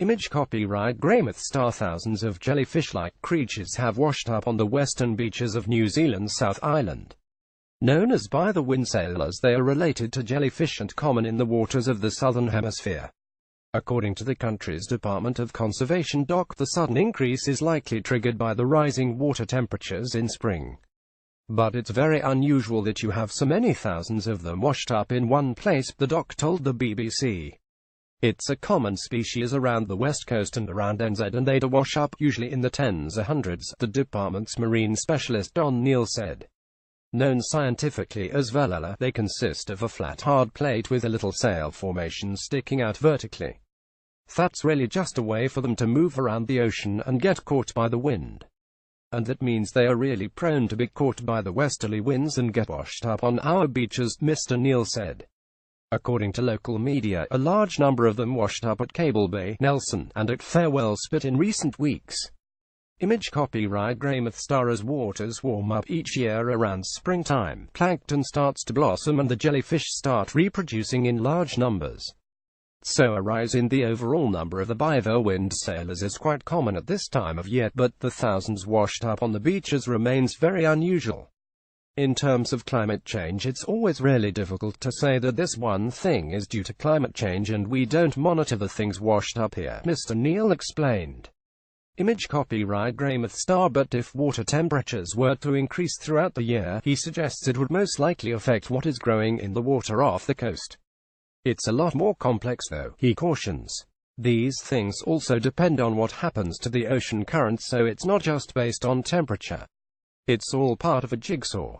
Image copyright Greymouth Star. Thousands of jellyfish-like creatures have washed up on the western beaches of New Zealand's South Island. Known as by-the-wind sailors, they are related to jellyfish and common in the waters of the Southern Hemisphere. According to the country's Department of Conservation, the sudden increase is likely triggered by the rising water temperatures in spring. But it's very unusual that you have so many thousands of them washed up in one place, the doc told the BBC. It's a common species around the west coast and around NZ, and they do wash up, usually in the tens or hundreds, the department's marine specialist Don Neal said. Known scientifically as velella, they consist of a flat, hard plate with a little sail formation sticking out vertically. That's really just a way for them to move around the ocean and get caught by the wind. And that means they are really prone to be caught by the westerly winds and get washed up on our beaches, Mr. Neal said. According to local media, a large number of them washed up at Cable Bay, Nelson, and at Farewell Spit in recent weeks. Image copyright Greymouth Star. As waters warm up each year around springtime, plankton starts to blossom and the jellyfish start reproducing in large numbers. So a rise in the overall number of the by-the-wind sailors is quite common at this time of year, but the thousands washed up on the beaches remains very unusual. In terms of climate change, it's always really difficult to say that this one thing is due to climate change and we don't monitor the things washed up here, Mr. Neal explained. Image copyright Greymouth Star. But if water temperatures were to increase throughout the year, he suggests it would most likely affect what is growing in the water off the coast. It's a lot more complex though, he cautions. These things also depend on what happens to the ocean currents, so it's not just based on temperature. It's all part of a jigsaw.